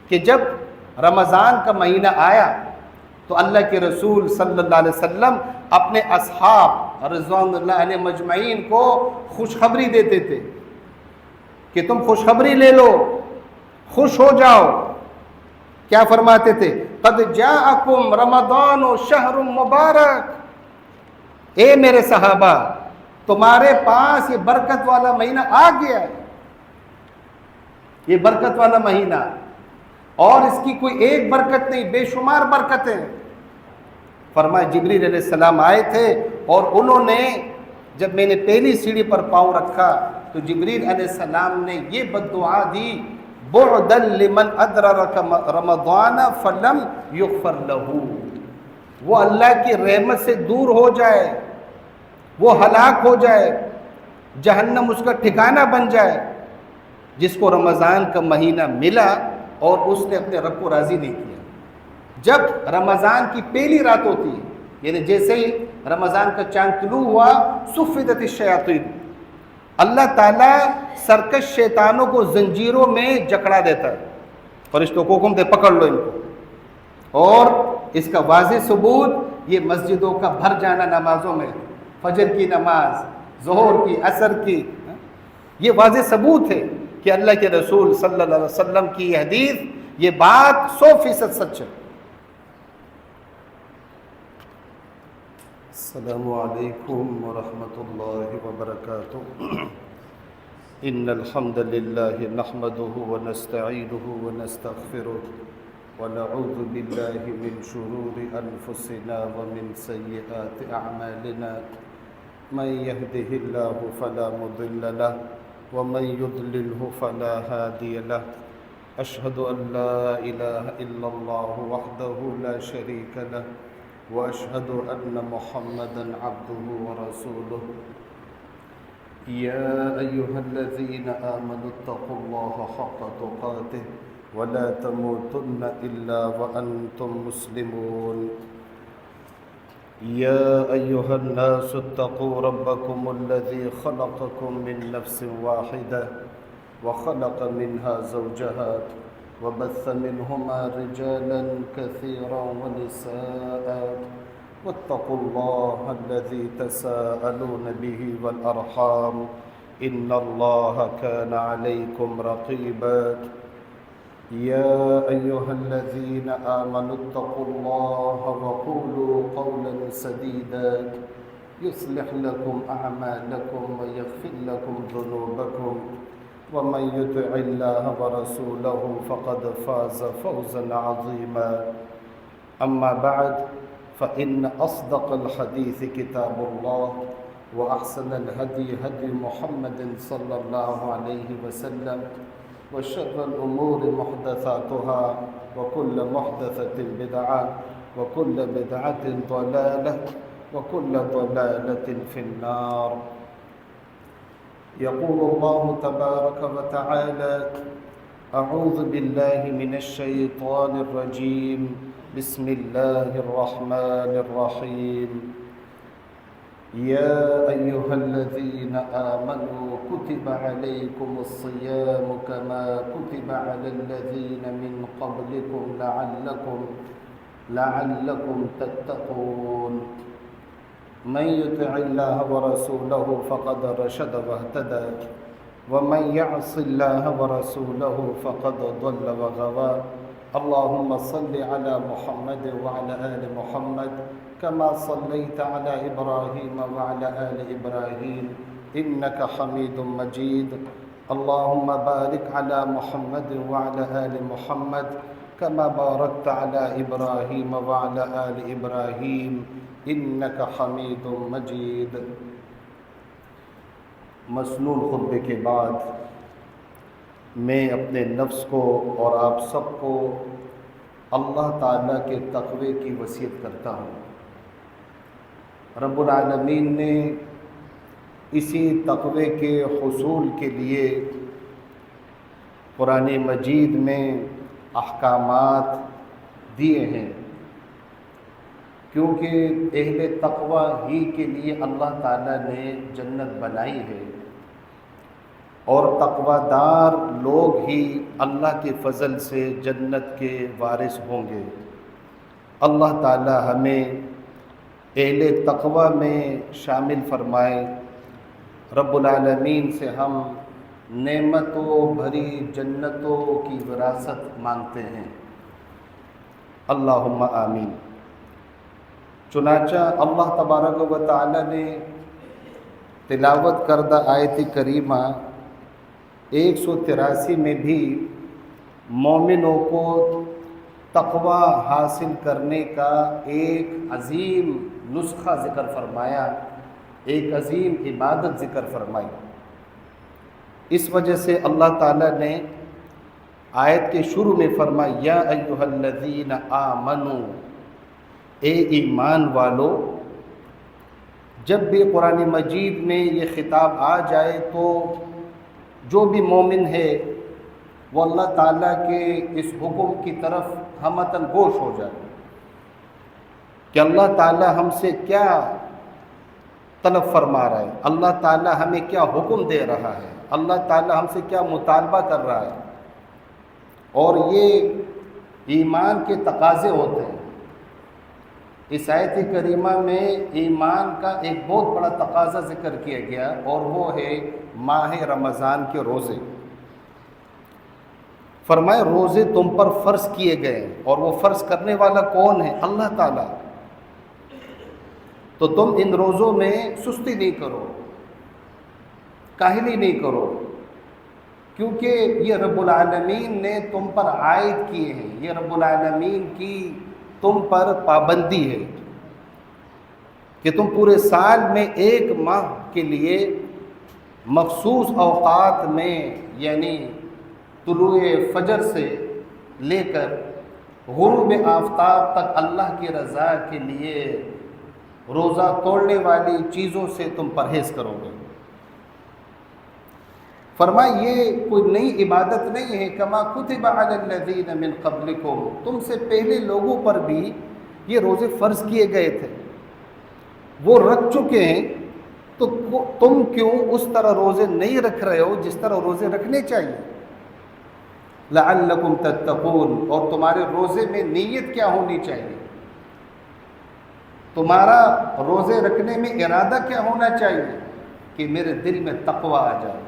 کہ جب رمضان کا مہینہ آیا تو اللہ کے رسول صلی اللہ علیہ وسلم اپنے اصحاب رضوان اللہ علیہ مجمعین کو خوشخبری دیتے تھے کہ تم خوشخبری لے لو، خوش ہو جاؤ۔ کیا فرماتے تھے؟ قد جاءکم رمضان شہر مبارک، اے میرے صحابہ تمہارے پاس یہ برکت والا مہینہ آ گیا ہے، یہ برکت والا مہینہ، اور اس کی کوئی ایک برکت نہیں، بے شمار برکتیں۔ فرمایا جبریل علیہ السلام آئے تھے اور انہوں نے جب میں نے پہلی سیڑھی پر پاؤں رکھا تو جبریل علیہ السلام نے یہ بد دعا دی، بعدا لمن ادرک رمضان فلم یغفر له، وہ اللہ کی رحمت سے دور ہو جائے، وہ ہلاک ہو جائے، جہنم اس کا ٹھکانہ بن جائے، جس کو رمضان کا مہینہ ملا اور اس نے اپنے رب کو راضی نہیں کیا۔ جب رمضان کی پہلی رات ہوتی ہے، یعنی جیسے ہی رمضان کا چاند طلوع ہوا، صفدت الشیاطین، اللہ تعالیٰ سرکش شیطانوں کو زنجیروں میں جکڑا دیتا ہے، فرشتوں کو حکم دے پکڑ لو ان کو۔ اور اس کا واضح ثبوت یہ مسجدوں کا بھر جانا نمازوں میں، فجر کی نماز، ظہر کی، عصر کی، یہ واضح ثبوت ہے کہ اللہ کے رسول صلی اللہ علیہ وسلم کی یہ حدیث، یہ بات 100% سچ ہے۔ السلام علیکم ورحمۃ اللہ وبرکاتہ۔ ان الحمد للہ نحمده ونستعینه ونستغفره ونعوذ باللہ من شرور انفسنا ومن سیئات اعمالنا، من يهده الله فلا مضل له ومن يضلله فلا هادي له، اشهد ان لا اله الا الله وحده لا شريك له واشهد ان محمدا عبده ورسوله، يا ايها الذين امنوا اتقوا الله حق تقاته ولا تموتن الا وانتم مسلمون، يا ايها الناس اتقوا ربكم الذي خلقكم من نفس واحده وخلق منها زوجها وبث منهما رجالا كثيرا ونساء، واتقوا الله الذي تساءلون به والأرحام إن الله كان عليكم رقيبا، يا أيها الذين آمنوا اتقوا الله وقولوا قولا سديدا يصلح لكم أعمالكم ويغفر لكم ذنوبكم، ومن يطع الله ورسوله فقد فاز فوزا عظيما، أما بعد فإن أصدق الحديث كتاب الله وأحسن الهدي هدي محمد صلى الله عليه وسلم، وشر الأمور محدثاتها وكل محدثة بدعة وكل بدعة ضلالة وكل ضلالة في النار۔ يقول الله تبارك وتعالى أعوذ بالله من الشيطان الرجيم، بسم الله الرحمن الرحيم، يا أيها الذين آمنوا كتب عليكم الصيام كما كتب على الذين من قبلكم لعلكم تتقون، من يطع الله ورسوله فقد رشد واهتدى، ومن يعص الله ورسوله فقد ضل وغوى، اللهم صل على محمد وعلى آل محمد كما صليت على إبراهيم وعلى آل إبراهيم إنك حميد مجيد، اللهم بارك على محمد وعلى آل محمد كما باركت على إبراهيم وعلى آل إبراهيم إنك حميد مجيد۔ مسنون خطبے کے بعد میں اپنے نفس کو اور آپ سب کو اللہ تعالیٰ کے تقوی کی وصیت کرتا ہوں۔ رب العالمین نے اسی تقوی کے حصول کے لیے قرآن مجید میں احکامات دیے ہیں، کیونکہ اہل تقوی ہی کے لیے اللہ تعالیٰ نے جنت بنائی ہے، اور تقوی دار لوگ ہی اللہ کے فضل سے جنت کے وارث ہوں گے۔ اللہ تعالی ہمیں اہل تقوی میں شامل فرمائے۔ رب العالمین سے ہم نعمتوں بھری جنتوں کی وراثت مانگتے ہیں، اللہم آمین۔ چنانچہ اللہ تبارک و تعالی نے تلاوت کردہ آیت کریمہ 183 میں بھی مومنوں کو تقوی حاصل کرنے کا ایک عظیم نسخہ ذکر فرمایا، ایک عظیم عبادت ذکر فرمائی۔ اس وجہ سے اللہ تعالیٰ نے آیت کے شروع میں فرمایا یا ایھا الذین آمنو، اے ایمان والو۔ جب بھی قرآن مجید میں یہ خطاب آ جائے تو جو بھی مومن ہے وہ اللہ تعالیٰ کے اس حکم کی طرف ہمتن گوش ہو جائے کہ اللہ تعالیٰ ہم سے کیا طلب فرما رہا ہے، اللہ تعالیٰ ہمیں کیا حکم دے رہا ہے، اللہ تعالیٰ ہم سے کیا مطالبہ کر رہا ہے۔ اور یہ ایمان کے تقاضے ہوتے ہیں۔ اس آیت کریمہ میں ایمان کا ایک بہت بڑا تقاضا ذکر کیا گیا، اور وہ ہے ماہ رمضان کے روزے۔ فرمائے روزے تم پر فرض کیے گئے، اور وہ فرض کرنے والا کون ہے؟ اللہ تعالیٰ۔ تو تم ان روزوں میں سستی نہیں کرو، کاہلی نہیں کرو، کیونکہ یہ رب العالمین نے تم پر عائد کیے ہیں، یہ رب العالمین کی تم پر پابندی ہے کہ تم پورے سال میں ایک ماہ کے لیے مخصوص اوقات میں، یعنی طلوع فجر سے لے کر غروب آفتاب تک اللہ کی رضا کے لیے روزہ توڑنے والی چیزوں سے تم پرہیز کرو گے۔ فرمایا یہ کوئی نئی عبادت نہیں ہے، کما کتب علی الذین من قبلکم، تم سے پہلے لوگوں پر بھی یہ روزے فرض کیے گئے تھے، وہ رکھ چکے ہیں، تو تم کیوں اس طرح روزے نہیں رکھ رہے ہو جس طرح روزے رکھنے چاہیے؟ لعلکم تتقون، اور تمہارے روزے میں نیت کیا ہونی چاہیے، تمہارا روزے رکھنے میں ارادہ کیا ہونا چاہیے کہ میرے دل میں تقوی آ جائے،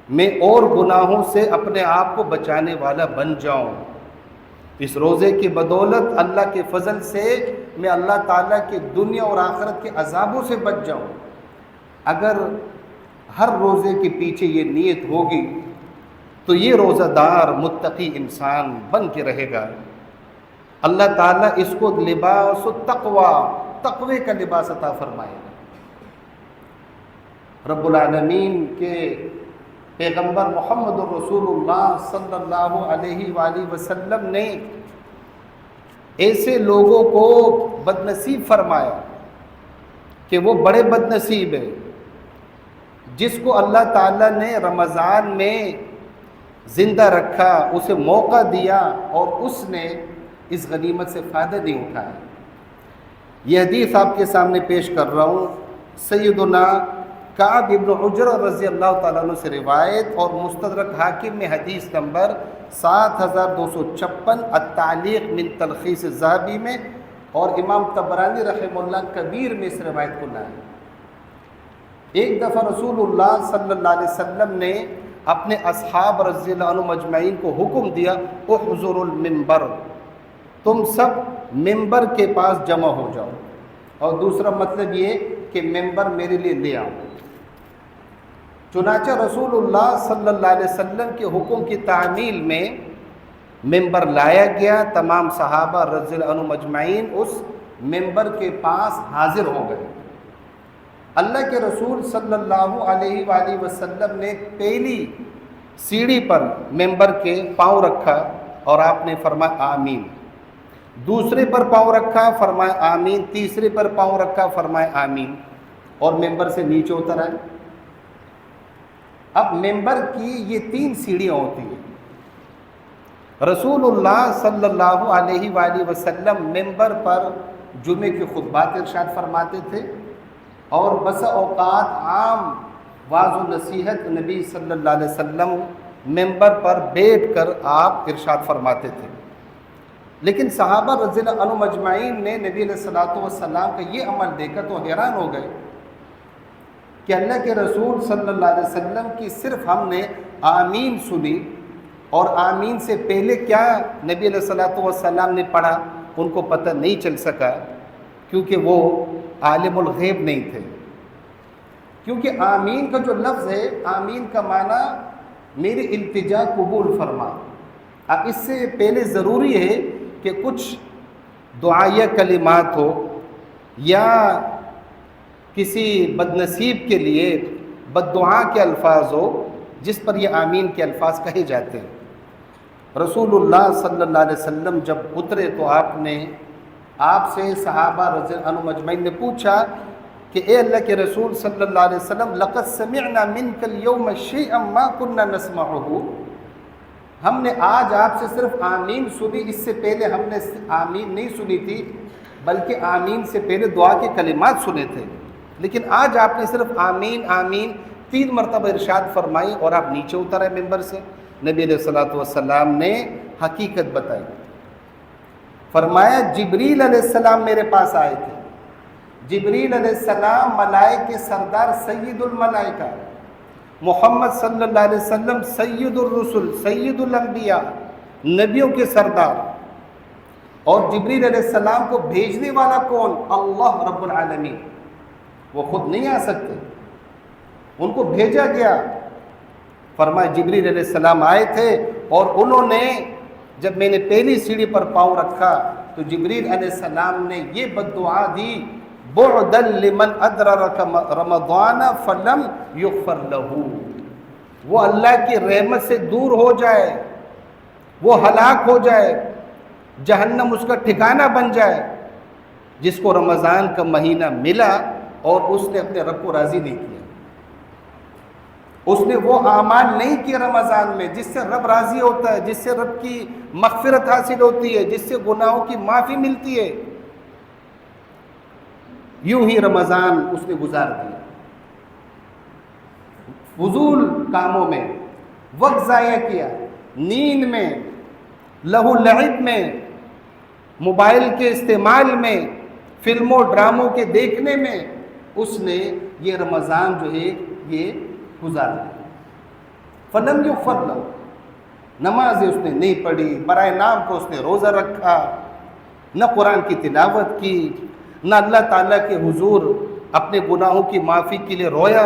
میں اور گناہوں سے اپنے آپ کو بچانے والا بن جاؤں، اس روزے کی بدولت اللہ کے فضل سے میں اللہ تعالیٰ کے دنیا اور آخرت کے عذابوں سے بچ جاؤں۔ اگر ہر روزے کے پیچھے یہ نیت ہوگی تو یہ روزہ دار متقی انسان بن کے رہے گا۔ اللہ تعالیٰ اس کو لباس التقوی، تقوی کا لباس عطا فرمائے گا۔ رب العالمین کے پیغمبر محمد الرسول اللہ صلی اللہ علیہ وآلہ وسلم نے ایسے لوگوں کو بدنصیب فرمایا کہ وہ بڑے بدنصیب ہیں جس کو اللہ تعالیٰ نے رمضان میں زندہ رکھا، اسے موقع دیا اور اس نے اس غنیمت سے فائدہ نہیں اٹھایا۔ یہ حدیث آپ کے سامنے پیش کر رہا ہوں، سیدنا کعب ابن عجرہ رضی اللہ تعالیٰ عنہ سے روایت، اور مستدرک حاکم میں حدیث نمبر 7256 التعلیق من تلخیص الذہبی میں، اور امام طبرانی رحمہ اللہ کبیر میں اس روایت کو لائے۔ ایک دفعہ رسول اللہ صلی اللہ علیہ وسلم نے اپنے اصحاب رضی اللہ عنہ مجمعین کو حکم دیا احضروا المنبر، تم سب ممبر کے پاس جمع ہو جاؤ، اور دوسرا مطلب یہ کہ ممبر میرے لیے لے آؤ۔ چنانچہ رسول اللہ صلی اللہ علیہ وسلم کے حکم کی تعمیل میں ممبر لایا گیا، تمام صحابہ رضی اللہ عنہ مجمعین اس ممبر کے پاس حاضر ہو گئے۔ اللہ کے رسول صلی اللہ علیہ وآلہ وسلم نے پہلی سیڑھی پر ممبر کے پاؤں رکھا اور آپ نے فرمایا آمین، دوسرے پر پاؤں رکھا، فرمایا آمین، تیسرے پر پاؤں رکھا، فرمایا آمین، اور ممبر سے نیچے اتر آئے۔ اب ممبر کی یہ 3 سیڑھیاں ہوتی ہیں۔ رسول اللہ صلی اللہ علیہ وآلہ وسلم ممبر پر جمعے کے خطبات ارشاد فرماتے تھے، اور بسا اوقات عام واعظ و نصیحت نبی صلی اللہ علیہ وسلم ممبر پر بیٹھ کر آپ ارشاد فرماتے تھے، لیکن صحابہ رضی اللہ عنہم اجمعین نے نبی علیہ الصلوۃ والسلام کا یہ عمل دیکھا تو حیران ہو گئے کہ اللہ کے رسول صلی اللہ علیہ وسلم کی صرف ہم نے آمین سنی، اور آمین سے پہلے کیا نبی علیہ الصلوۃ والسلام نے پڑھا ان کو پتہ نہیں چل سکا، کیونکہ وہ عالم الغیب نہیں تھے۔ کیونکہ آمین کا جو لفظ ہے، آمین کا معنی میری التجا قبول فرما۔ اب اس سے پہلے ضروری ہے کہ کچھ دعائیہ کلمات ہو یا کسی بد نصیب کے لیے بد دعا کے الفاظ ہو جس پر یہ آمین کے الفاظ کہے جاتے ہیں۔ رسول اللہ صلی اللہ علیہ وسلم جب اترے تو آپ سے صحابہ رضی اللہ عنہم اجمعین نے پوچھا کہ اے اللہ کے رسول صلی اللہ علیہ وسلم، لقد سمعنا منک اليوم شیئا ما كنا نسمعه، ہم نے آج آپ سے صرف آمین سنی، اس سے پہلے ہم نے آمین نہیں سنی تھی بلکہ آمین سے پہلے دعا کے کلمات سنے تھے، لیکن آج آپ نے صرف آمین آمین 3 مرتبہ ارشاد فرمائی اور آپ نیچے اترے ممبر سے۔ نبی علیہ الصلوۃ والسلام نے حقیقت بتائی، فرمایا جبریل علیہ السلام میرے پاس آئے تھے۔ جبریل علیہ السلام ملائکہ کے سردار سید الملائکہ، محمد صلی اللہ علیہ وسلم سید الرسل سید الانبیاء، نبیوں کے سردار، اور جبریل علیہ السلام کو بھیجنے والا کون؟ اللہ رب العالمین۔ وہ خود نہیں آ سکتے، ان کو بھیجا گیا۔ فرمایا جبریل علیہ السلام آئے تھے، اور انہوں نے جب میں نے پہلی سیڑھی پر پاؤں رکھا تو جبریل علیہ السلام نے یہ بد دعا دی، بعدا لمن ادرک رمضان فلم یغفر له، وہ اللہ کی رحمت سے دور ہو جائے، وہ ہلاک ہو جائے، جہنم اس کا ٹھکانہ بن جائے، جس کو رمضان کا مہینہ ملا اور اس نے اپنے رب کو راضی نہیں کیا، اس نے وہ اعمال نہیں کیے رمضان میں جس سے رب راضی ہوتا ہے، جس سے رب کی مغفرت حاصل ہوتی ہے، جس سے گناہوں کی معافی ملتی ہے، یوں ہی رمضان اس نے گزار دیا فضول کاموں میں، وقت ضائع کیا، نیند میں، لہو لعب میں، موبائل کے استعمال میں، فلموں ڈراموں کے دیکھنے میں، اس نے یہ رمضان جو ہے یہ گزار دیا۔ فلم یغفر لہ، نمازیں اس نے نہیں پڑھی، برائے نام کو اس نے روزہ رکھا، نہ قرآن کی تلاوت کی، نہ اللہ تعالیٰ کے حضور اپنے گناہوں کی معافی کے لیے رویا،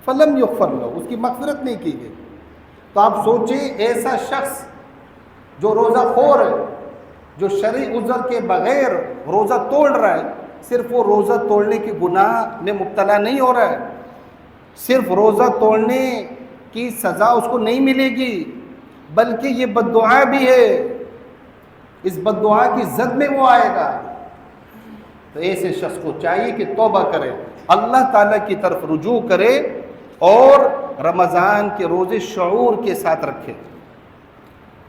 فلم یغفر لہ، اس کی مغفرت نہیں کی گئی۔ تو آپ سوچیں ایسا شخص جو روزہ خور ہے، جو شرعی عذر کے بغیر روزہ توڑ رہا ہے، صرف وہ روزہ توڑنے کے گناہ میں مبتلا نہیں ہو رہا ہے، صرف روزہ توڑنے کی سزا اس کو نہیں ملے گی بلکہ یہ بد دعا بھی ہے، اس بد دعا کی زد میں وہ آئے گا۔ تو ایسے شخص کو چاہیے کہ توبہ کرے، اللہ تعالیٰ کی طرف رجوع کرے اور رمضان کے روزے شعور کے ساتھ رکھے۔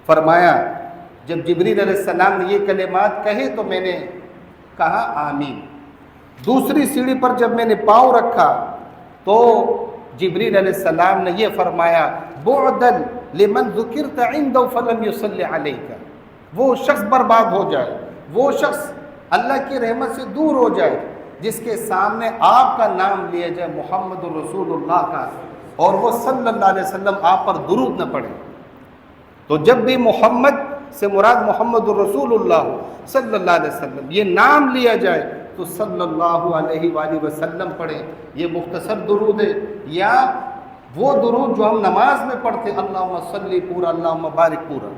فرمایا جب جبریل علیہ السلام نے یہ کلمات کہے تو میں نے کہا آمین۔ دوسری سیڑھی پر جب میں نے پاؤں رکھا تو جبریل علیہ السلام نے یہ فرمایا بعدا لمن ذکرت عنده فلم يصلی علیک، وہ شخص برباد ہو جائے، وہ شخص اللہ کی رحمت سے دور ہو جائے جس کے سامنے آپ کا نام لیا جائے محمد الرسول اللہ کا، اور وہ صلی اللہ علیہ وسلم آپ پر درود نہ پڑھے۔ تو جب بھی محمد سے مراد محمد الرسول اللہ صلی اللہ علیہ وسلم یہ نام لیا جائے تو صلی اللہ علیہ وآلہ وسلم پڑھیں۔ یہ مختصر درود ہے، یا وہ درود جو ہم نماز میں پڑھتے اللہم صلی پورا، اللہم بارک پورا۔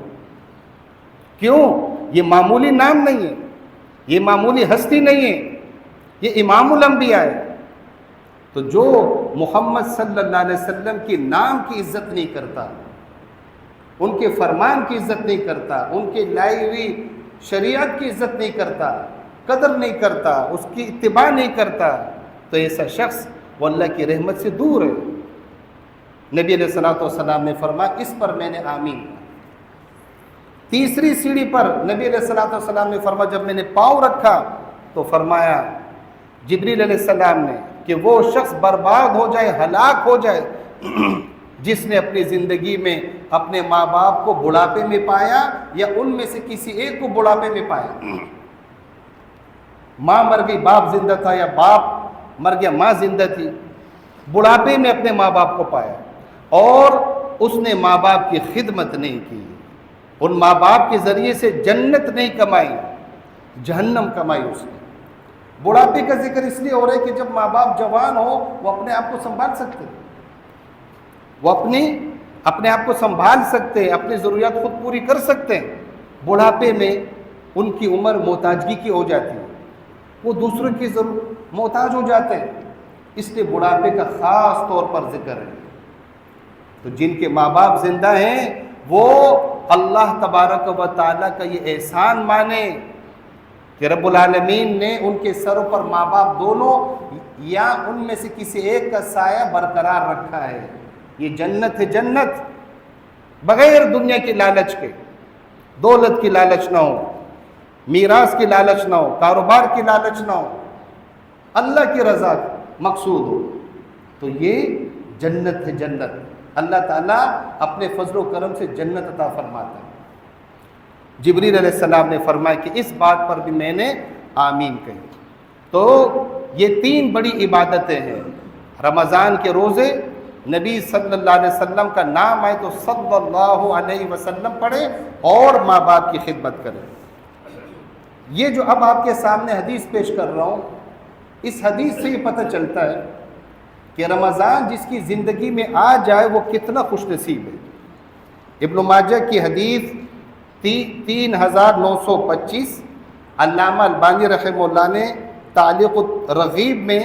کیوں؟ یہ معمولی نام نہیں ہے، یہ معمولی ہستی نہیں ہے، یہ امام الانبیاء ہے۔ تو جو محمد صلی اللہ علیہ وسلم کے نام کی عزت نہیں کرتا، ان کے فرمان کی عزت نہیں کرتا، ان کے لائی ہوئی شریعت کی عزت نہیں کرتا، قدر نہیں کرتا، اس کی اتباع نہیں کرتا، تو ایسا شخص وہ اللہ کی رحمت سے دور ہے۔ نبی علیہ الصلوۃ والسلام نے فرمایا اس پر میں نے آمین کہا۔ تیسری سیڑھی پر نبی علیہ الصلوۃ والسلام نے فرمایا جب میں نے پاؤں رکھا تو فرمایا جبریل علیہ السلام نے کہ وہ شخص برباد ہو جائے، ہلاک ہو جائے جس نے اپنی زندگی میں اپنے ماں باپ کو بڑھاپے میں پایا یا ان میں سے کسی ایک کو بڑھاپے میں پایا۔ ماں مر گئی، باپ زندہ تھا، یا باپ مر گیا، ماں زندہ تھی، بڑھاپے میں اپنے ماں باپ کو پایا اور اس نے ماں باپ کی خدمت نہیں کی، ان ماں باپ کے ذریعے سے جنت نہیں کمائی، جہنم کمائی اس نے۔ بڑھاپے کا ذکر اس لیے ہو رہا ہے کہ جب ماں باپ جوان ہو وہ اپنے آپ کو سنبھال سکتے ہیں، وہ اپنے آپ کو سنبھال سکتے ہیں، اپنی ضروریات خود پوری کر سکتے ہیں۔ بڑھاپے میں ان کی عمر محتاجگی کی ہو جاتی ہے، وہ دوسروں کی محتاج ہو جاتے ہیں، اس لیے بڑھاپے کا خاص طور پر ذکر ہے۔ تو جن کے ماں باپ زندہ ہیں وہ اللہ تبارک و تعالیٰ کا یہ احسان مانے کہ رب العالمین نے ان کے سروں پر ماں باپ دونوں یا ان میں سے کسی ایک کا سایہ برقرار رکھا ہے۔ یہ جنت ہے، جنت بغیر دنیا کی لالچ کے، دولت کی لالچ نہ ہو، میراث کی لالچ نہ ہو، کاروبار کی لالچ نہ ہو، اللہ کی رضا مقصود ہو، تو یہ جنت ہے، جنت۔ اللہ تعالیٰ اپنے فضل و کرم سے جنت عطا فرماتا ہے۔ جبریل علیہ السلام نے فرمایا کہ اس بات پر بھی میں نے آمین کہی۔ تو یہ 3 بڑی عبادتیں ہیں۔ رمضان کے روزے، نبی صلی اللہ علیہ وسلم کا نام آئے تو صلی اللہ علیہ وسلم پڑھے اور ماں باپ کی خدمت کرے۔ یہ جو اب آپ کے سامنے حدیث پیش کر رہا ہوں، اس حدیث سے یہ پتہ چلتا ہے کہ رمضان جس کی زندگی میں آ جائے وہ کتنا خوش نصیب ہے۔ ابن ماجہ کی حدیث 3925، علامہ البانی رحمہ اللہ نے تعلیق الرغیب میں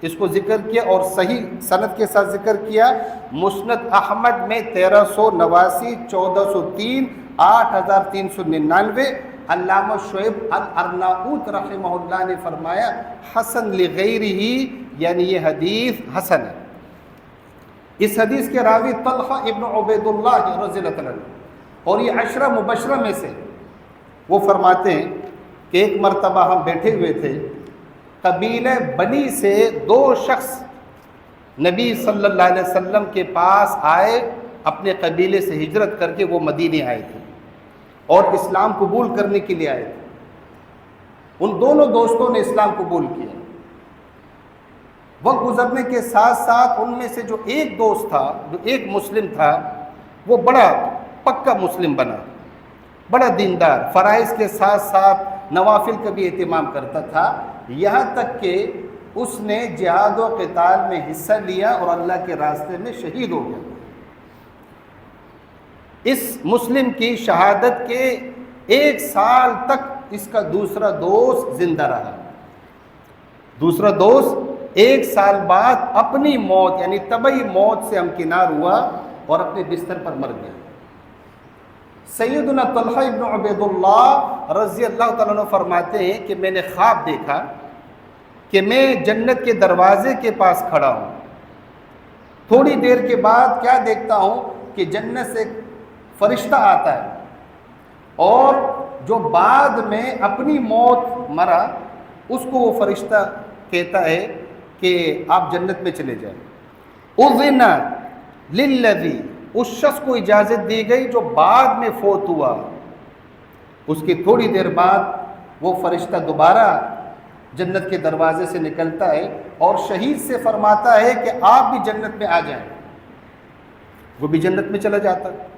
اس کو ذکر کیا اور صحیح سند کے ساتھ ذکر کیا۔ مسند احمد میں 1389، 1403، 8399۔ علامہ شعیب الارناؤوط رحمہ اللہ نے فرمایا حسن لغیرہ، یعنی یہ حدیث حسن ہے۔ اس حدیث کے راوی طلحہ ابن عبید اللہ رضی اللہ عنہ، اور یہ 10 مبشرہ میں سے، وہ فرماتے ہیں کہ ایک مرتبہ ہم بیٹھے ہوئے تھے، قبیلہ بنی سے 2 شخص نبی صلی اللہ علیہ وسلم کے پاس آئے، اپنے قبیلے سے ہجرت کر کے وہ مدینے آئے تھے اور اسلام قبول کرنے کے لیے آئے تھے۔ ان دونوں دوستوں نے اسلام قبول کیا۔ وقت گزرنے کے ساتھ ساتھ ان میں سے جو ایک دوست تھا، جو ایک مسلم تھا، وہ بڑا پکا مسلم بنا، بڑا دیندار، فرائض کے ساتھ ساتھ نوافل کا بھی اہتمام کرتا تھا، یہاں تک کہ اس نے جہاد و قتال میں حصہ لیا اور اللہ کے راستے میں شہید ہو گیا۔ اس مسلم کی شہادت کے 1 سال تک اس کا دوسرا دوست زندہ رہا۔ دوسرا دوست 1 سال بعد اپنی موت یعنی طبعی موت سے ہمکنار ہوا اور اپنے بستر پر مر گیا۔ سیدنا طلحہ ابن عبید اللہ رضی اللہ تعالیٰ عنہ فرماتے ہیں کہ میں نے خواب دیکھا کہ میں جنت کے دروازے کے پاس کھڑا ہوں، تھوڑی دیر کے بعد کیا دیکھتا ہوں کہ جنت سے ایک فرشتہ آتا ہے اور جو بعد میں اپنی موت مرا اس کو وہ فرشتہ کہتا ہے کہ آپ جنت میں چلے جائیں۔ اذن للذی، اس شخص کو اجازت دی گئی جو بعد میں فوت ہوا۔ اس کی تھوڑی دیر بعد وہ فرشتہ دوبارہ جنت کے دروازے سے نکلتا ہے اور شہید سے فرماتا ہے کہ آپ بھی جنت میں آ جائیں۔ وہ بھی جنت میں چلا جاتا ہے،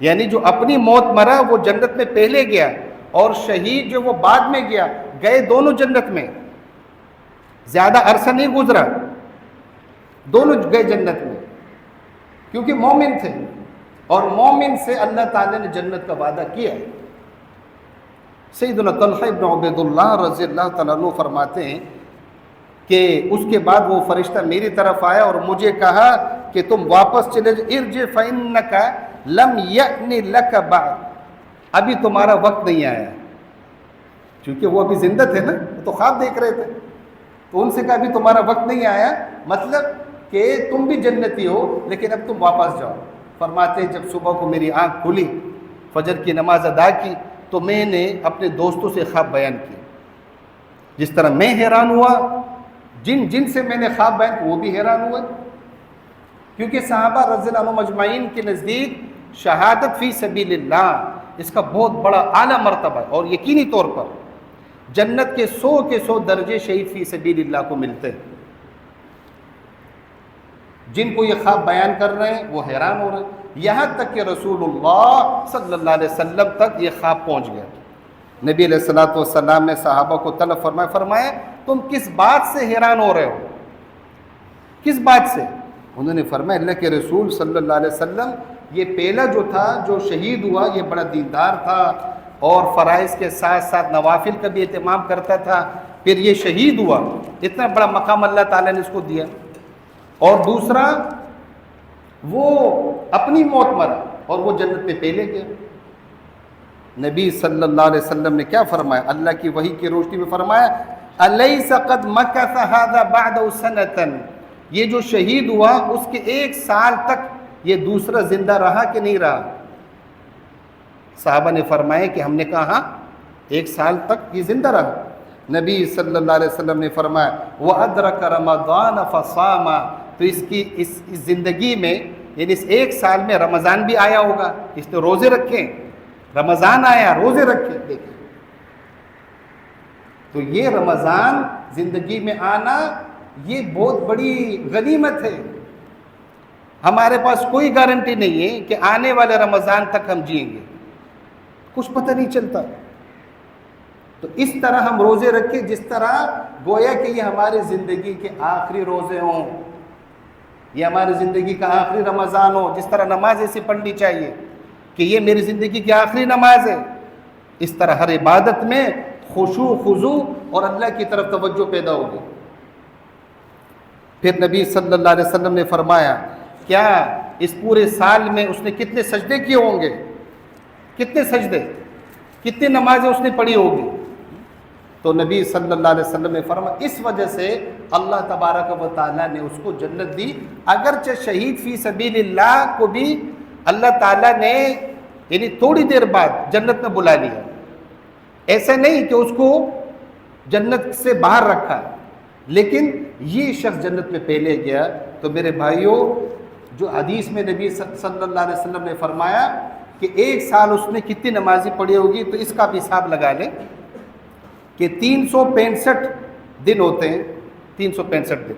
یعنی جو اپنی موت مرا وہ جنت میں پہلے گیا اور شہید جو وہ بعد میں گیا، گئے دونوں جنت میں، زیادہ عرصہ نہیں گزرا، دونوں گئے جنت میں، کیونکہ مومن تھے اور مومن سے اللہ تعالیٰ نے جنت کا وعدہ کیا۔ سیدنا طلحہ ابن عبید اللہ رضی اللہ تعالیٰ عنہ فرماتے ہیں کہ اس کے بعد وہ فرشتہ میری طرف آیا اور مجھے کہا کہ تم واپس چلے جاؤ، ارجع فإنک لم یأن لک بعد، ابھی تمہارا وقت نہیں آیا، کیونکہ وہ ابھی زندہ تھے نا، وہ تو خواب دیکھ رہے تھے، تو ان سے کہا ابھی تمہارا وقت نہیں آیا، مطلب کہ تم بھی جنتی ہو لیکن اب تم واپس جاؤ۔ فرماتے ہیں جب صبح کو میری آنکھ کھلی، فجر کی نماز ادا کی، تو میں نے اپنے دوستوں سے خواب بیان کیا۔ جس طرح میں حیران ہوا، جن سے میں نے خواب بیان وہ بھی حیران ہوئے، کیونکہ صحابہ رضی اللہ عنہم اجمعین کے نزدیک شہادت فی سبیل اللہ اس کا بہت بڑا اعلیٰ مرتبہ ہے، اور یقینی طور پر جنت کے 100 درجے شہید فی سبیل اللہ کو ملتے ہیں۔ جن کو یہ خواب بیان کر رہے ہیں وہ حیران ہو رہے ہیں، یہاں تک کہ رسول اللہ صلی اللہ علیہ وسلم تک یہ خواب پہنچ گیا۔ نبی علیہ الصلوۃ والسلام نے صحابہ کو طلب فرمایا تم کس بات سے حیران ہو رہے ہو، کس بات سے؟ انہوں نے فرمایا اللہ کے رسول صلی اللہ علیہ وسلم یہ پہلا جو تھا جو شہید ہوا یہ بڑا دیندار تھا اور فرائض کے ساتھ ساتھ نوافل کا بھی اہتمام کرتا تھا، پھر یہ شہید ہوا، اتنا بڑا مقام اللہ تعالیٰ نے اس کو دیا، اور دوسرا وہ اپنی موت مرا اور وہ جنت میں پہلے گیا۔ نبی صلی اللہ علیہ وسلم نے کیا فرمایا؟ اللہ کی وحی کی روشنی میں فرمایا الیس قد مکث ھذا بعد سنۃ، یہ جو شہید ہوا اس کے 1 سال تک یہ دوسرا زندہ رہا کہ نہیں رہا؟ صحابہ نے فرمایا کہ ہم نے کہا ہاں 1 سال تک یہ زندہ رہا۔ نبی صلی اللہ علیہ وسلم نے فرمایا وَأَدْرَكَ رَمَضَانَ فَصَامَ، تو اس کی اس زندگی میں یعنی اس 1 سال میں رمضان بھی آیا ہوگا، اس نے روزے رکھے، رمضان آیا روزے رکھے۔ دیکھیں تو یہ رمضان زندگی میں آنا یہ بہت بڑی غنیمت ہے، ہمارے پاس کوئی گارنٹی نہیں ہے کہ آنے والے رمضان تک ہم جئیں گے، کچھ پتہ نہیں چلتا۔ تو اس طرح ہم روزے رکھیں جس طرح گویا کہ یہ ہماری زندگی کے آخری روزے ہوں، یہ ہماری زندگی کا آخری رمضان ہو، جس طرح نماز ایسی پڑھنی چاہیے کہ یہ میری زندگی کی آخری نماز ہے، اس طرح ہر عبادت میں خشوع خضوع اور اللہ کی طرف توجہ پیدا ہوگی۔ پھر نبی صلی اللہ علیہ وسلم نے فرمایا کیا اس پورے سال میں اس نے کتنے سجدے کیے ہوں گے؟ کتنے سجدے، کتنی نمازیں اس نے پڑھی ہوگی؟ تو نبی صلی اللہ علیہ وسلم نے فرمایا اس وجہ سے اللہ تبارک و تعالیٰ نے اس کو جنت دی، اگرچہ شہید فی سبیل اللہ کو بھی اللہ تعالیٰ نے یعنی تھوڑی دیر بعد جنت میں بلا لیا، ایسا نہیں کہ اس کو جنت سے باہر رکھا، لیکن یہ شخص جنت میں پہلے گیا۔ تو میرے بھائیوں جو حدیث میں نبی صلی اللہ علیہ وسلم نے فرمایا کہ 1 سال اس نے کتنی نمازیں پڑھی ہوگی، تو اس کا بھی حساب لگا لیں کہ 365 دن ہوتے ہیں، 365 دن،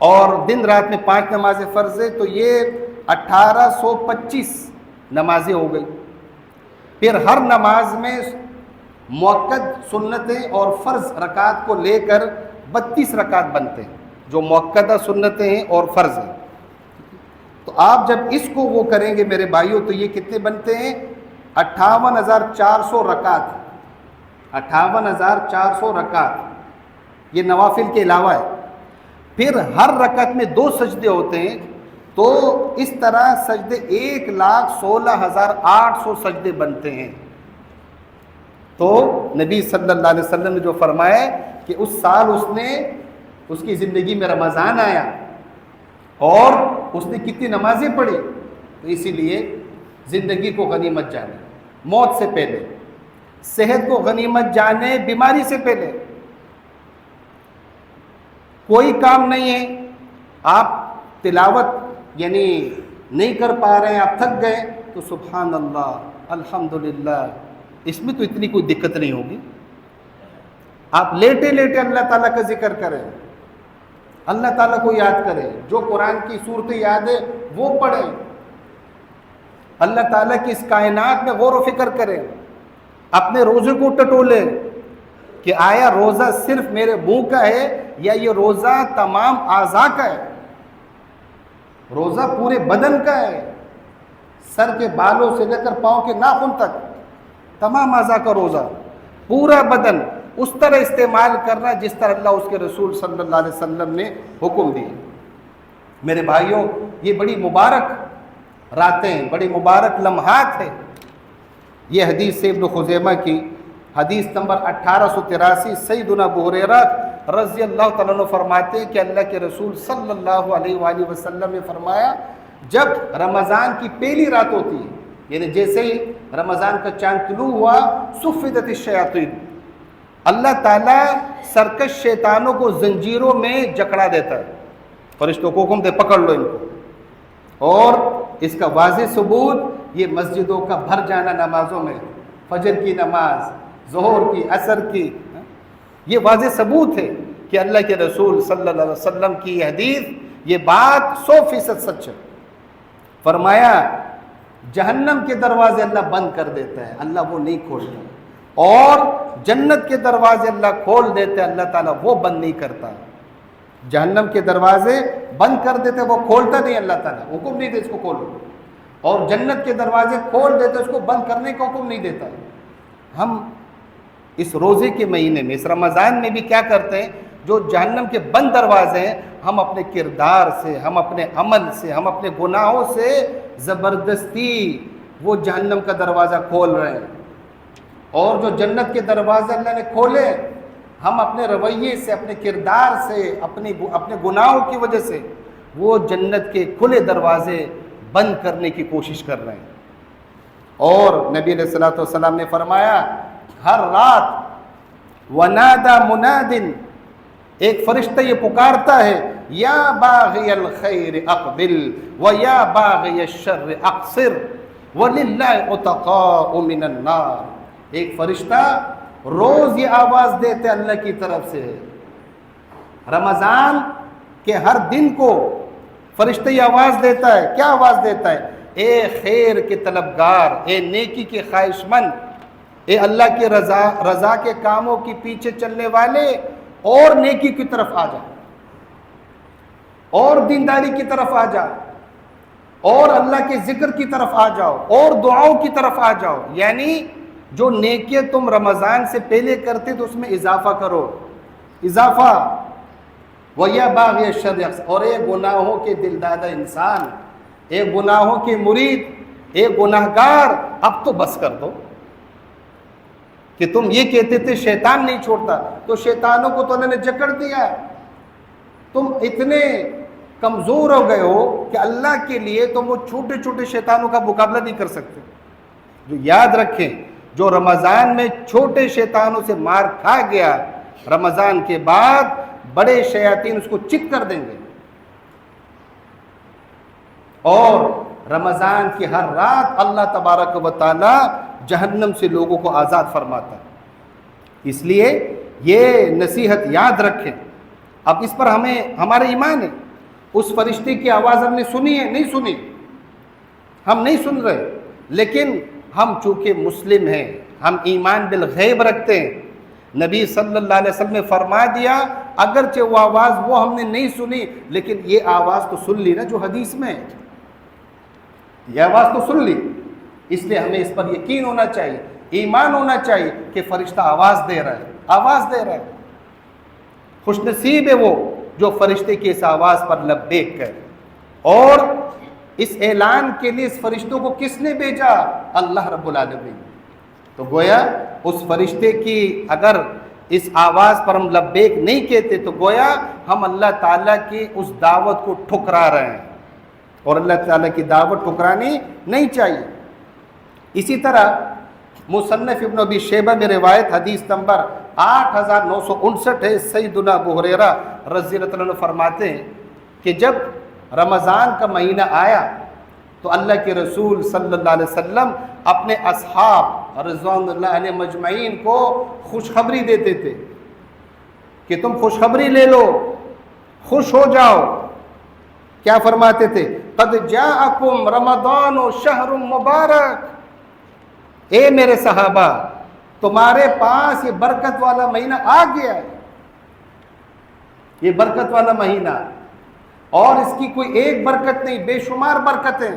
اور دن رات میں 5 نمازیں فرض ہے، تو یہ 1825 نمازیں ہو گئی۔ پھر ہر نماز میں مؤکد سنتیں اور فرض رکعت کو لے کر 32 رکعت بنتے ہیں، جو مؤکدہ سنتیں ہیں اور فرض ہیں۔ تو آپ جب اس کو وہ کریں گے میرے بھائیوں تو یہ کتنے بنتے ہیں؟ 58,400 رکعت، 58,400 رکعت، یہ نوافل کے علاوہ ہے۔ پھر ہر رکعت میں 2 سجدے ہوتے ہیں، تو اس طرح سجدے 1,16,800 سجدے بنتے ہیں۔ تو نبی صلی اللہ علیہ وسلم نے جو فرمایا کہ اس سال اس کی زندگی میں رمضان آیا اور اس نے کتنی نمازیں پڑھی، تو اسی لیے زندگی کو غنیمت جانے موت سے پہلے، صحت کو غنیمت جانے بیماری سے پہلے۔ کوئی کام نہیں ہے، آپ تلاوت یعنی نہیں کر پا رہے ہیں، آپ تھک گئے، تو سبحان اللہ الحمدللہ، اس میں تو اتنی کوئی دقت نہیں ہوگی۔ آپ لیٹے لیٹے اللہ تعالیٰ کا ذکر کریں، اللہ تعالیٰ کو یاد کریں، جو قرآن کی صورتیں یاد ہے وہ پڑھیں، اللہ تعالیٰ کی اس کائنات میں غور و فکر کریں، اپنے روزے کو ٹٹولیں کہ آیا روزہ صرف میرے منہ کا ہے یا یہ روزہ تمام اعضاء کا ہے، روزہ پورے بدن کا ہے، سر کے بالوں سے لے کر پاؤں کے ناخن تک تمام اعضاء کا روزہ، پورا بدن اس طرح استعمال کرنا جس طرح اللہ اس کے رسول صلی اللہ علیہ وسلم نے حکم دی۔ میرے بھائیوں یہ بڑی مبارک راتیں، بڑی مبارک لمحات ہیں۔ یہ حدیث سے ابن خزیمہ کی حدیث نمبر 1883، سیدنا ابو ہریرہ رضی اللہ تعالیٰ عنہ فرماتے کہ اللہ کے رسول صلی اللہ علیہ وآلہ وسلم نے فرمایا جب رمضان کی پہلی رات ہوتی ہے، یعنی جیسے ہی رمضان کا چاند طلوع ہوا، صفدت الشیاطین، اللہ تعالیٰ سرکش شیطانوں کو زنجیروں میں جکڑا دیتا ہے، فرشتوں کو حکم دے پکڑ لو ان کو۔ اور اس کا واضح ثبوت یہ مسجدوں کا بھر جانا نمازوں میں، فجر کی نماز، ظہر کی، عصر کی، یہ واضح ثبوت ہے کہ اللہ کے رسول صلی اللہ علیہ وسلم کی یہ حدیث، یہ بات 100% سچ ہے۔ فرمایا جہنم کے دروازے اللہ بند کر دیتا ہے، اللہ وہ نہیں کھولتا، اور جنت کے دروازے اللہ کھول دیتے ہیں، اللہ تعالیٰ وہ بند نہیں کرتا۔ جہنم کے دروازے بند کر دیتے، وہ کھولتا نہیں، اللہ تعالیٰ حکم نہیں دے اس کو کھولو، اور جنت کے دروازے کھول دیتے، اس کو بند کرنے کا حکم نہیں دیتا۔ ہم اس روزے کے مہینے میں، اس رمضان میں بھی کیا کرتے ہیں؟ جو جہنم کے بند دروازے ہیں، ہم اپنے کردار سے، ہم اپنے عمل سے، ہم اپنے گناہوں سے زبردستی وہ جہنم کا دروازہ کھول رہے ہیں، اور جو جنت کے دروازے اللہ نے کھولے، ہم اپنے رویے سے، اپنے کردار سے، اپنے گناہوں کی وجہ سے وہ جنت کے کھلے دروازے بند کرنے کی کوشش کر رہے ہیں۔ اور نبی علیہ الصلوۃ والسلام نے فرمایا ہر رات وَنَادَى مُنَادٍ، ایک فرشتہ یہ پکارتا ہے، یا باغی الخیر اقبل ویا باغی الشر اقصر وَلِلَّهِ عُتَقَاءُ مِنَ النَّارِ۔ ایک فرشتہ روز یہ آواز دیتے اللہ کی طرف سے، رمضان کے ہر دن کو فرشتہ یہ آواز دیتا ہے۔ کیا آواز دیتا ہے؟ اے خیر کے طلبگار، اے نیکی کے خواہش مند، اے اللہ کی رضا کے کاموں کے پیچھے چلنے والے، اور نیکی کی طرف آ جا، اور دینداری کی طرف آ جا، اور اللہ کے ذکر کی طرف آ جاؤ، اور دعاؤں کی طرف آ جاؤ۔ یعنی جو نیکیاں تم رمضان سے پہلے کرتے تو اس میں اضافہ کرو، اضافہ۔ وَيَا بَاغِيَ الشَّرِّ، اور اے گناہوں کے دلدادہ انسان، اے گناہوں کے مرید، اے گناہگار، اب تو بس کر دو۔ کہ تم یہ کہتے تھے شیطان نہیں چھوڑتا، تو شیطانوں کو تو اللہ نے جکڑ دیا، تم اتنے کمزور ہو گئے ہو کہ اللہ کے لیے تم وہ چھوٹے چھوٹے شیطانوں کا مقابلہ نہیں کر سکتے۔ جو یاد رکھیں، جو رمضان میں چھوٹے شیطانوں سے مار کھا گیا، رمضان کے بعد بڑے شیاطین اس کو چت کر دیں گے۔ اور رمضان کی ہر رات اللہ تبارک و تعالی جہنم سے لوگوں کو آزاد فرماتا ہے۔ اس لیے یہ نصیحت یاد رکھیں۔ اب اس پر ہمارا ایمان ہے، اس فرشتے کی آواز ہم نے سنی ہے؟ نہیں سنی، ہم نہیں سن رہے، لیکن ہم چونکہ مسلم ہیں، ہم ایمان بالغیب رکھتے ہیں۔ نبی صلی اللہ علیہ وسلم نے فرما دیا، اگرچہ وہ آواز وہ ہم نے نہیں سنی، لیکن یہ آواز تو سن لی نا جو حدیث میں ہے، یہ آواز تو سن لی، اس لیے ہمیں اس پر یقین ہونا چاہیے، ایمان ہونا چاہیے کہ فرشتہ آواز دے رہا ہے، آواز دے رہا ہے۔ خوش نصیب ہے وہ جو فرشتے کی اس آواز پر لبیک کرے۔ اور اس اعلان کے لیے اس فرشتوں کو کس نے بھیجا؟ اللہ رب العالمین۔ تو گویا اس فرشتے کی اگر اس آواز پر ہم لبیک نہیں کہتے تو گویا ہم اللہ تعالیٰ کی اس دعوت کو ٹھکرا رہے ہیں، اور اللہ تعالیٰ کی دعوت ٹھکرانی نہیں چاہیے۔ اسی طرح مصنف ابن ابی شیبہ میں روایت حدیث نمبر 8959 ہے، سیدنا ابو ہریرہ رضی اللہ عنہ فرماتے ہیں کہ جب رمضان کا مہینہ آیا تو اللہ کے رسول صلی اللہ علیہ وسلم اپنے اصحاب رضوان اللہ علیہ مجمعین کو خوشخبری دیتے تھے کہ تم خوشخبری لے لو، خوش ہو جاؤ۔ کیا فرماتے تھے؟ قد جاءکم رمضان شہر مبارک، اے میرے صحابہ تمہارے پاس یہ برکت والا مہینہ آ گیا ہے، یہ برکت والا مہینہ، اور اس کی کوئی ایک برکت نہیں، بے شمار برکتیں۔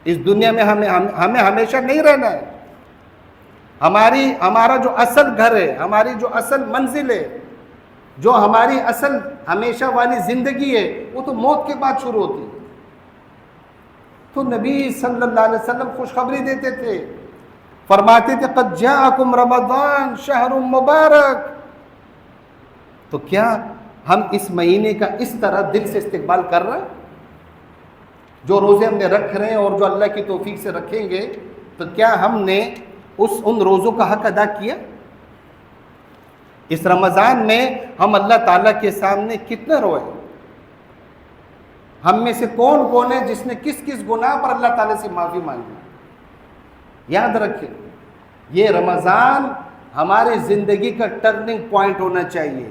اس دنیا میں ہمیں ہمیشہ نہیں رہنا ہے، ہمارا جو اصل گھر ہے، ہماری جو اصل منزل ہے، جو ہماری اصل ہمیشہ والی زندگی ہے، وہ تو موت کے بعد شروع ہوتی ہے۔ تو نبی صلی اللہ علیہ وسلم خوشخبری دیتے تھے، فرماتے تھے قد جاءکم رمضان شہر مبارک۔ تو کیا ہم اس مہینے کا اس طرح دل سے استقبال کر رہے ہیں؟ جو روزے ہم نے رکھ رہے ہیں اور جو اللہ کی توفیق سے رکھیں گے، تو کیا ہم نے ان روزوں کا حق ادا کیا؟ اس رمضان میں ہم اللہ تعالیٰ کے سامنے کتنا روئے؟ ہم میں سے کون کون ہے جس نے کس کس گناہ پر اللہ تعالیٰ سے معافی مانگی؟ یاد رکھیں، یہ رمضان ہماری زندگی کا ٹرننگ پوائنٹ ہونا چاہیے.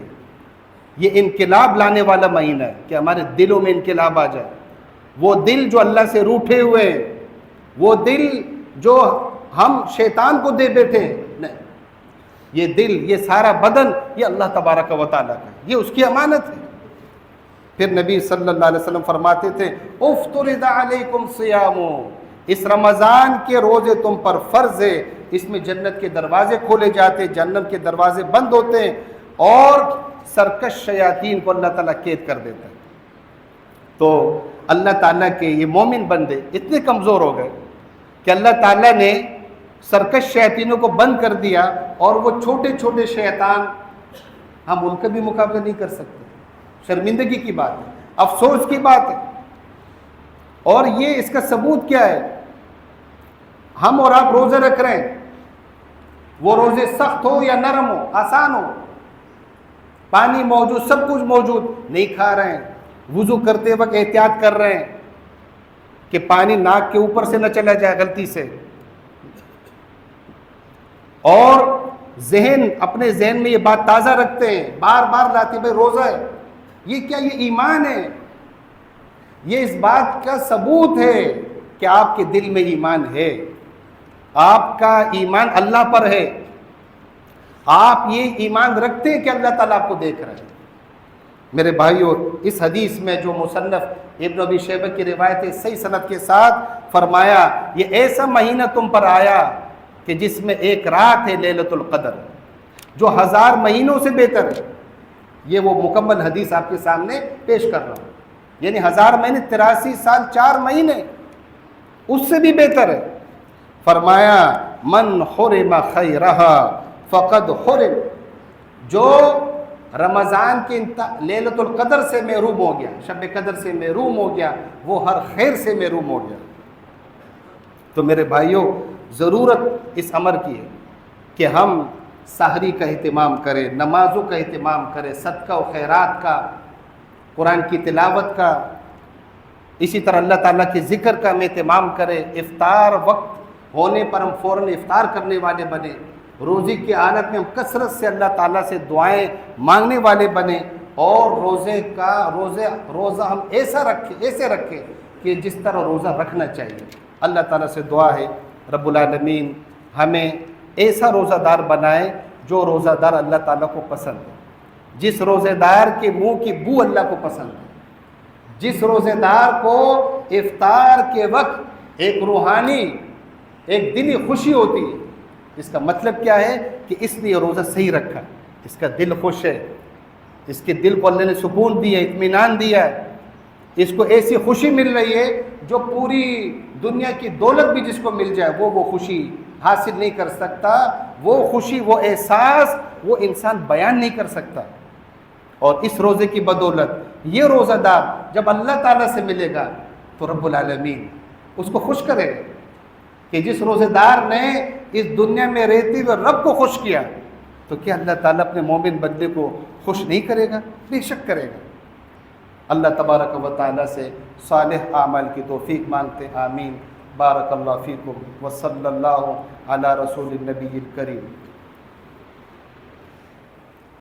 یہ انقلاب لانے والا مہینہ ہے کہ ہمارے دلوں میں انقلاب آ جائے. وہ دل جو اللہ سے روٹھے ہوئے، وہ دل جو ہم شیطان کو دے بیٹھے، نہیں، یہ دل، یہ سارا بدن، یہ اللہ تبارک و تعالیٰ کا، یہ اس کی امانت ہے. پھر نبی صلی اللہ علیہ وسلم فرماتے تھے افترض علیکم صیام، اس رمضان کے روزے تم پر فرض ہے، اس میں جنت کے دروازے کھولے جاتے، جہنم کے دروازے بند ہوتے ہیں، اور سرکش شیاطین کو اللہ تعالیٰ قید کر دیتا ہے. تو اللہ تعالیٰ کے یہ مومن بندے اتنے کمزور ہو گئے کہ اللہ تعالیٰ نے سرکش شیاطینوں کو بند کر دیا، اور وہ چھوٹے چھوٹے شیطان ہم ان کا بھی مقابلہ نہیں کر سکتے. شرمندگی کی بات ہے، افسوس کی بات ہے. اور یہ اس کا ثبوت کیا ہے؟ ہم اور آپ روزے رکھ رہے ہیں، وہ روزے سخت ہو یا نرم ہو، آسان ہو، پانی موجود، سب کچھ موجود، نہیں کھا رہے ہیں. وضو کرتے وقت احتیاط کر رہے ہیں کہ پانی ناک کے اوپر سے نہ چلا جائے غلطی سے. اور اپنے ذہن میں یہ بات تازہ رکھتے ہیں، بار بار لاتے بھائی روزہ ہے. یہ کیا؟ یہ ایمان ہے. یہ اس بات کا ثبوت ہے کہ آپ کے دل میں ایمان ہے، آپ کا ایمان اللہ پر ہے، آپ یہ ایمان رکھتے ہیں کہ اللہ تعالیٰ آپ کو دیکھ رہا ہے. میرے بھائیو، اس حدیث میں جو مصنف ابن ابی شیبہ کی روایت ہے، صحیح سند کے ساتھ فرمایا یہ ایسا مہینہ تم پر آیا کہ جس میں ایک رات ہے لیلۃ القدر، جو 1000 مہینوں سے بہتر ہے. یہ وہ مکمل حدیث آپ کے سامنے پیش کر رہا ہوں. یعنی 1000 مہینے 83 سال 4 مہینے اس سے بھی بہتر ہے. فرمایا من حرم خیرہا فقد حرم، جو رمضان کی لیلۃ القدر سے محروم ہو گیا، شب قدر سے محروم ہو گیا، وہ ہر خیر سے محروم ہو گیا. تو میرے بھائیوں، ضرورت اس امر کی ہے کہ ہم سحری کا اہتمام کریں، نمازوں کا اہتمام کریں، صدقہ و خیرات کا، قرآن کی تلاوت کا، اسی طرح اللہ تعالیٰ کے ذکر کا ہم اہتمام کریں. افطار وقت ہونے پر ہم فوراً افطار کرنے والے بنیں. روزی کی حالت میں ہم کثرت سے اللہ تعالیٰ سے دعائیں مانگنے والے بنیں. اور روزہ ہم ایسے رکھیں کہ جس طرح روزہ رکھنا چاہیے. اللہ تعالیٰ سے دعا ہے رب العالمین ہمیں ایسا روزہ دار بنائے جو روزہ دار اللہ تعالیٰ کو پسند ہے، جس روزہ دار کے منہ کی بو اللہ کو پسند ہے، جس روزہ دار کو افطار کے وقت ایک روحانی، ایک دلی خوشی ہوتی ہے. اس کا مطلب کیا ہے کہ اس نے یہ روزہ صحیح رکھا، اس کا دل خوش ہے، اس کے دل کو اللہ نے سکون دیا، اطمینان دیا ہے، اس کو ایسی خوشی مل رہی ہے جو پوری دنیا کی دولت بھی جس کو مل جائے وہ خوشی حاصل نہیں کر سکتا. وہ خوشی، وہ احساس وہ انسان بیان نہیں کر سکتا. اور اس روزے کی بدولت یہ روزہ دار جب اللہ تعالیٰ سے ملے گا تو رب العالمین اس کو خوش کرے گا کہ جس روزے دار نے اس دنیا میں رہتے ہوئے رب کو خوش کیا، تو کیا اللہ تعالیٰ اپنے مومن بندے کو خوش نہیں کرے گا؟ بے شک کرے گا. اللہ تبارک و تعالیٰ سے صالح اعمال کی توفیق مانگتے ہیں. آمین. بارک اللہ فیکم وصلی اللہ علی رسول النبی الکریم.